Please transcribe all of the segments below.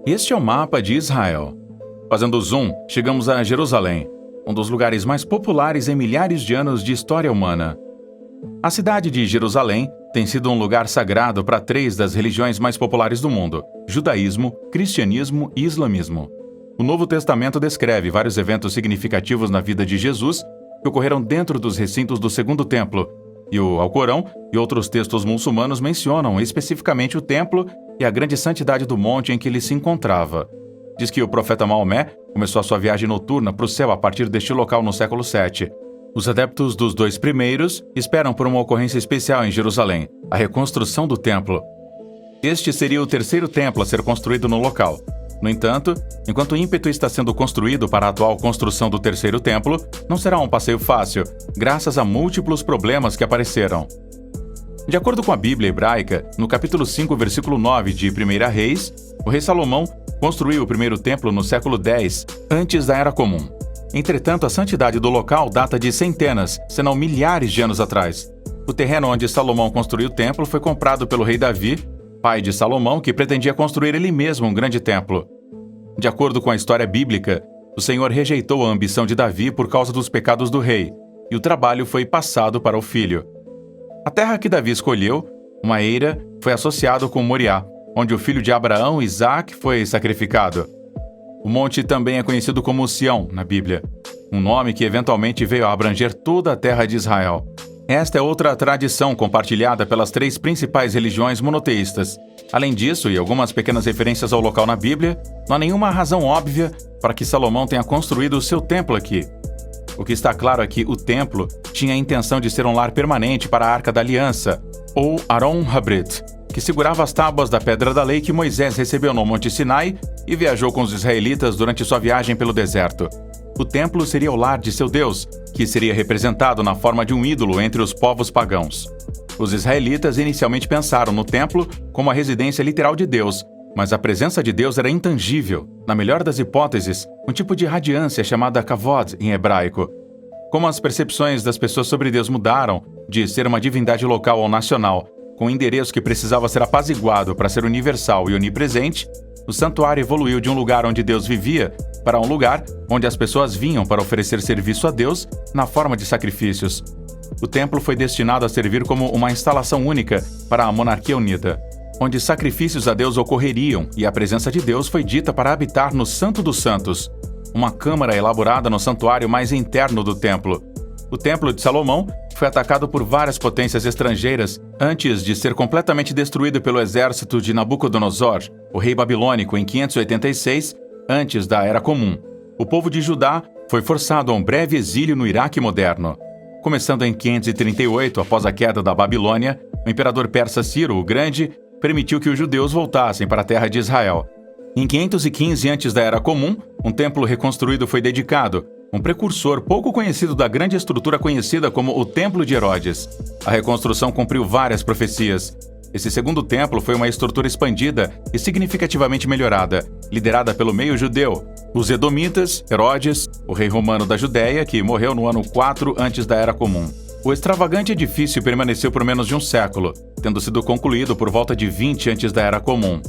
Este é o mapa de Israel. Fazendo zoom, chegamos a Jerusalém, um dos lugares mais populares em milhares de anos de história humana. A cidade de Jerusalém tem sido um lugar sagrado para três das religiões mais populares do mundo: judaísmo, cristianismo e islamismo. O Novo Testamento descreve vários eventos significativos na vida de Jesus que ocorreram dentro dos recintos do Segundo Templo, e o Alcorão e outros textos muçulmanos mencionam especificamente o templo e a grande santidade do monte em que ele se encontrava. Diz que o profeta Maomé começou a sua viagem noturna para o céu a partir deste local no século VII. Os adeptos dos dois primeiros esperam por uma ocorrência especial em Jerusalém, a reconstrução do templo. Este seria o terceiro templo a ser construído no local. No entanto, enquanto o ímpeto está sendo construído para a atual construção do terceiro templo, não será um passeio fácil, graças a múltiplos problemas que apareceram. De acordo com a Bíblia hebraica, no capítulo 5, versículo 9 de 1 Reis, o rei Salomão construiu o primeiro templo no século X, antes da Era Comum. Entretanto, a santidade do local data de centenas, se não milhares de anos atrás. O terreno onde Salomão construiu o templo foi comprado pelo rei Davi, pai de Salomão, que pretendia construir ele mesmo um grande templo. De acordo com a história bíblica, o Senhor rejeitou a ambição de Davi por causa dos pecados do rei, e o trabalho foi passado para o filho. A terra que Davi escolheu, uma eira, foi associado com Moriá, onde o filho de Abraão, Isaque, foi sacrificado. O monte também é conhecido como Sião, na Bíblia, um nome que eventualmente veio a abranger toda a terra de Israel. Esta é outra tradição compartilhada pelas três principais religiões monoteístas. Além disso, e algumas pequenas referências ao local na Bíblia, não há nenhuma razão óbvia para que Salomão tenha construído o seu templo aqui. O que está claro é que o templo tinha a intenção de ser um lar permanente para a Arca da Aliança, ou Aron Habrit, que segurava as tábuas da Pedra da Lei que Moisés recebeu no Monte Sinai e viajou com os israelitas durante sua viagem pelo deserto. O templo seria o lar de seu Deus, que seria representado na forma de um ídolo entre os povos pagãos. Os israelitas inicialmente pensaram no templo como a residência literal de Deus, mas a presença de Deus era intangível, na melhor das hipóteses, um tipo de radiância chamada kavod em hebraico. Como as percepções das pessoas sobre Deus mudaram de ser uma divindade local ou nacional, com um endereço que precisava ser apaziguado para ser universal e onipresente, o santuário evoluiu de um lugar onde Deus vivia para um lugar onde as pessoas vinham para oferecer serviço a Deus na forma de sacrifícios. O templo foi destinado a servir como uma instalação única para a monarquia unida, onde sacrifícios a Deus ocorreriam e a presença de Deus foi dita para habitar no Santo dos Santos, uma câmara elaborada no santuário mais interno do templo. O Templo de Salomão foi atacado por várias potências estrangeiras antes de ser completamente destruído pelo exército de Nabucodonosor, o rei babilônico, em 586, antes da Era Comum. O povo de Judá foi forçado a um breve exílio no Iraque moderno. Começando em 538, após a queda da Babilônia, o imperador persa Ciro o Grande permitiu que os judeus voltassem para a terra de Israel. Em 515 antes da Era Comum, um templo reconstruído foi dedicado, um precursor pouco conhecido da grande estrutura conhecida como o Templo de Herodes. A reconstrução cumpriu várias profecias. Esse segundo templo foi uma estrutura expandida e significativamente melhorada, liderada pelo meio judeu, os Edomitas, Herodes, o rei romano da Judéia, que morreu no ano 4 antes da Era Comum. O extravagante edifício permaneceu por menos de um século, tendo sido concluído por volta de 20 antes da Era Comum.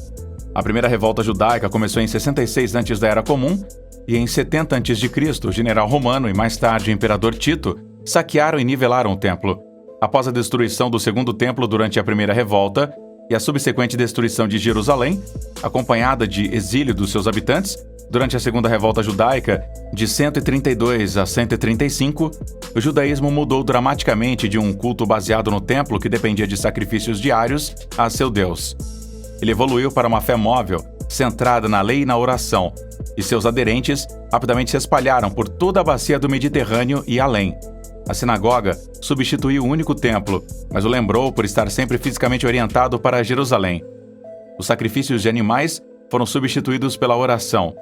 A primeira revolta judaica começou em 66 antes da Era Comum, e em 70 a.C., o general romano e mais tarde o imperador Tito saquearam e nivelaram o templo. Após a destruição do segundo templo durante a primeira revolta e a subsequente destruição de Jerusalém, acompanhada de exílio dos seus habitantes, durante a segunda revolta judaica, de 132 a 135, o judaísmo mudou dramaticamente de um culto baseado no templo que dependia de sacrifícios diários a seu Deus. Ele evoluiu para uma fé móvel, centrada na lei e na oração, e seus aderentes rapidamente se espalharam por toda a bacia do Mediterrâneo e além. A sinagoga substituiu o único templo, mas o lembrou por estar sempre fisicamente orientado para Jerusalém. Os sacrifícios de animais foram substituídos pela oração.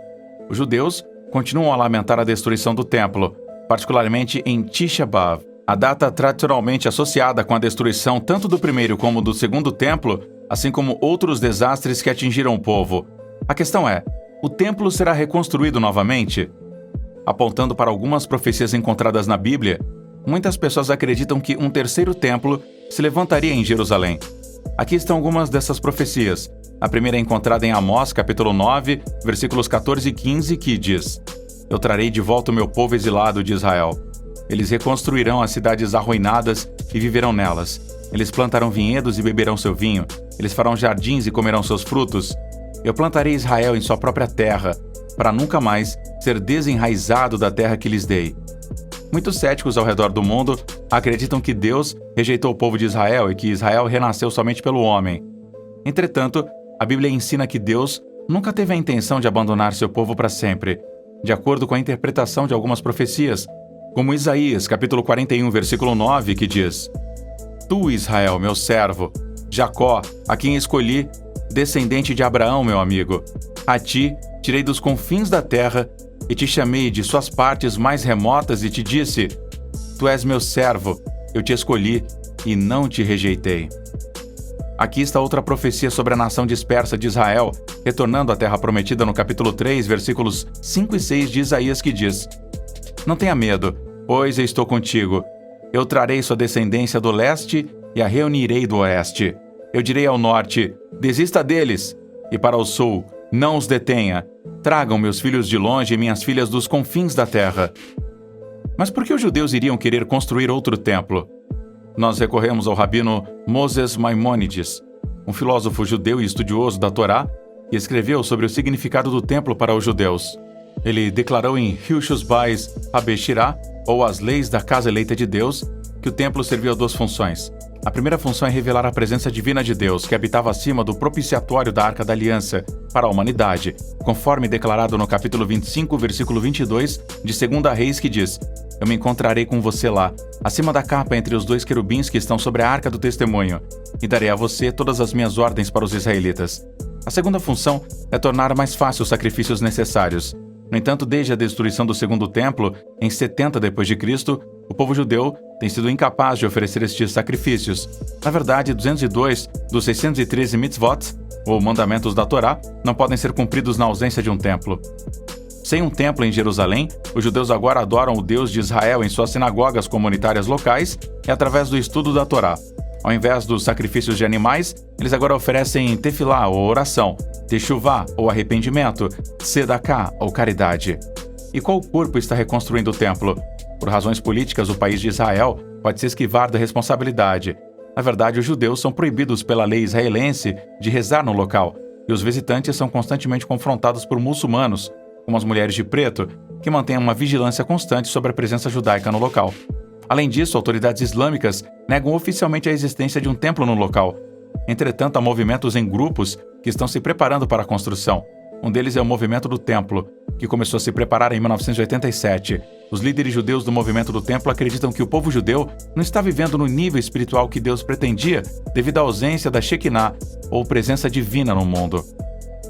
Os judeus continuam a lamentar a destruição do templo, particularmente em Tisha B'Av, a data tradicionalmente associada com a destruição tanto do primeiro como do segundo templo, assim como outros desastres que atingiram o povo. A questão é: o templo será reconstruído novamente? Apontando para algumas profecias encontradas na Bíblia, muitas pessoas acreditam que um terceiro templo se levantaria em Jerusalém. Aqui estão algumas dessas profecias. A primeira é encontrada em Amós, capítulo 9, versículos 14 e 15, que diz: Eu trarei de volta o meu povo exilado de Israel. Eles reconstruirão as cidades arruinadas e viverão nelas. Eles plantarão vinhedos e beberão seu vinho. Eles farão jardins e comerão seus frutos. Eu plantarei Israel em sua própria terra, para nunca mais ser desenraizado da terra que lhes dei. Muitos céticos ao redor do mundo acreditam que Deus rejeitou o povo de Israel e que Israel renasceu somente pelo homem. Entretanto, a Bíblia ensina que Deus nunca teve a intenção de abandonar seu povo para sempre, de acordo com a interpretação de algumas profecias, como Isaías, capítulo 41, versículo 9, que diz: Tu, Israel, meu servo, Jacó, a quem escolhi, descendente de Abraão, meu amigo, a ti tirei dos confins da terra e te chamei de suas partes mais remotas e te disse: Tu és meu servo, eu te escolhi e não te rejeitei. Aqui está outra profecia sobre a nação dispersa de Israel, retornando à terra prometida no capítulo 3, versículos 5 e 6 de Isaías, que diz: Não tenha medo, pois eu estou contigo. Eu trarei sua descendência do leste e a reunirei do oeste. Eu direi ao norte: desista deles, e para o sul: não os detenha. Tragam meus filhos de longe e minhas filhas dos confins da terra. Mas por que os judeus iriam querer construir outro templo? Nós recorremos ao rabino Moses Maimônides, um filósofo judeu e estudioso da Torá, que escreveu sobre o significado do templo para os judeus. Ele declarou em Hilchos Bais Habeshirá, ou As Leis da Casa Eleita de Deus, que o templo servia a duas funções. A primeira função é revelar a presença divina de Deus, que habitava acima do propiciatório da Arca da Aliança, para a humanidade, conforme declarado no capítulo 25, versículo 22 de 2 Reis, que diz: Eu me encontrarei com você lá, acima da capa entre os dois querubins que estão sobre a Arca do Testemunho, e darei a você todas as minhas ordens para os israelitas. A segunda função é tornar mais fácil os sacrifícios necessários. No entanto, desde a destruição do segundo templo, em 70 d.C., o povo judeu tem sido incapaz de oferecer estes sacrifícios. Na verdade, 202 dos 613 mitzvot, ou mandamentos da Torá, não podem ser cumpridos na ausência de um templo. Sem um templo em Jerusalém, os judeus agora adoram o Deus de Israel em suas sinagogas comunitárias locais e através do estudo da Torá. Ao invés dos sacrifícios de animais, eles agora oferecem tefilá, ou oração, techuvá, ou arrependimento, sedaká, ou caridade. E qual corpo está reconstruindo o templo? Por razões políticas, o país de Israel pode se esquivar da responsabilidade. Na verdade, os judeus são proibidos pela lei israelense de rezar no local, e os visitantes são constantemente confrontados por muçulmanos, como as mulheres de preto, que mantêm uma vigilância constante sobre a presença judaica no local. Além disso, autoridades islâmicas negam oficialmente a existência de um templo no local. Entretanto, há movimentos em grupos que estão se preparando para a construção. Um deles é o Movimento do Templo, que começou a se preparar em 1987. Os líderes judeus do Movimento do Templo acreditam que o povo judeu não está vivendo no nível espiritual que Deus pretendia devido à ausência da Shekinah, ou presença divina no mundo.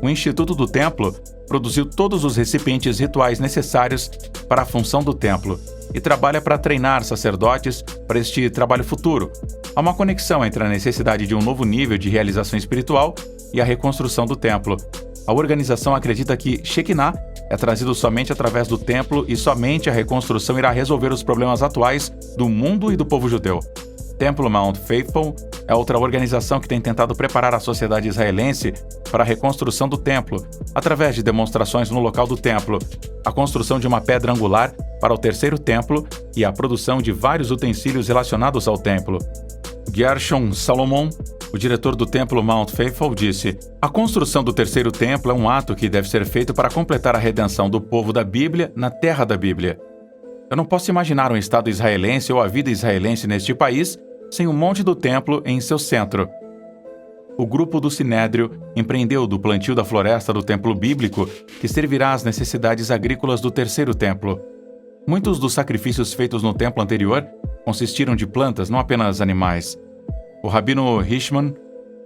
O Instituto do Templo produziu todos os recipientes rituais necessários para a função do templo e trabalha para treinar sacerdotes para este trabalho futuro. Há uma conexão entre a necessidade de um novo nível de realização espiritual e a reconstrução do templo. A organização acredita que Shekinah é trazido somente através do templo e somente a reconstrução irá resolver os problemas atuais do mundo e do povo judeu. Templo Mount Faithful é outra organização que tem tentado preparar a sociedade israelense para a reconstrução do templo, através de demonstrações no local do templo, a construção de uma pedra angular para o terceiro templo e a produção de vários utensílios relacionados ao templo. Gershon Salomon, o diretor do templo Mount Faithful, disse: A construção do terceiro templo é um ato que deve ser feito para completar a redenção do povo da Bíblia na terra da Bíblia. Eu não posso imaginar um Estado israelense ou a vida israelense neste país sem o Monte do Templo em seu centro. O grupo do Sinédrio empreendeu do plantio da floresta do templo bíblico, que servirá às necessidades agrícolas do terceiro templo. Muitos dos sacrifícios feitos no templo anterior consistiram de plantas, não apenas animais. O rabino Hirschman,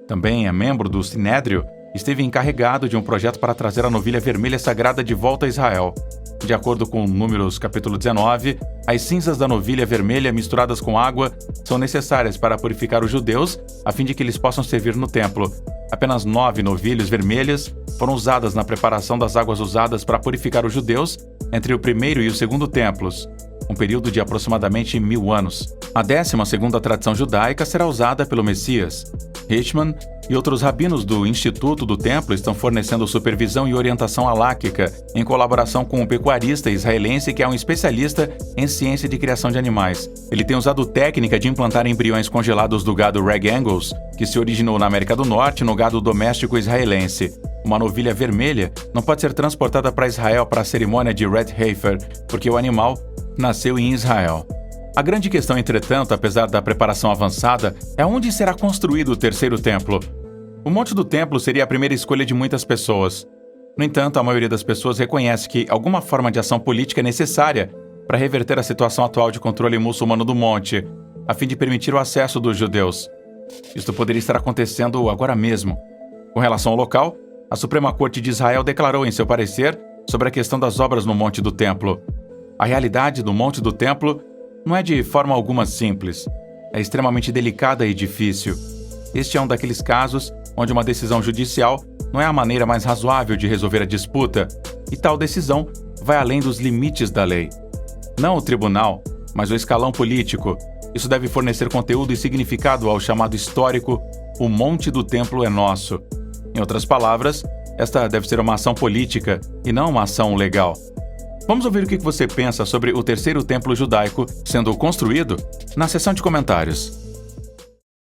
também é membro do Sinédrio, esteve encarregado de um projeto para trazer a novilha vermelha sagrada de volta a Israel. De acordo com Números capítulo 19, as cinzas da novilha vermelha misturadas com água são necessárias para purificar os judeus, a fim de que eles possam servir no templo. Apenas 9 novilhas vermelhas foram usadas na preparação das águas usadas para purificar os judeus entre o primeiro e o segundo templos. um período de aproximadamente 1000 anos. A 12ª tradição judaica será usada pelo Messias. Richman e outros rabinos do Instituto do Templo estão fornecendo supervisão e orientação halásquica em colaboração com um pecuarista israelense que é um especialista em ciência de criação de animais. Ele tem usado técnica de implantar embriões congelados do gado Rag Angus, que se originou na América do Norte no gado doméstico israelense. Uma novilha vermelha não pode ser transportada para Israel para a cerimônia de Red Heifer, porque o animal nasceu em Israel. A grande questão, entretanto, apesar da preparação avançada, é onde será construído o terceiro templo. O Monte do Templo seria a primeira escolha de muitas pessoas. No entanto, a maioria das pessoas reconhece que alguma forma de ação política é necessária para reverter a situação atual de controle muçulmano do monte, a fim de permitir o acesso dos judeus. Isto poderia estar acontecendo agora mesmo. Com relação ao local, a Suprema Corte de Israel declarou em seu parecer sobre a questão das obras no Monte do Templo. A realidade do Monte do Templo não é de forma alguma simples. É extremamente delicada e difícil. Este é um daqueles casos onde uma decisão judicial não é a maneira mais razoável de resolver a disputa, e tal decisão vai além dos limites da lei. Não o tribunal, mas o escalão político. Isso deve fornecer conteúdo e significado ao chamado histórico "O Monte do Templo é Nosso". Em outras palavras, esta deve ser uma ação política e não uma ação legal. Vamos ouvir o que você pensa sobre o terceiro templo judaico sendo construído na seção de comentários.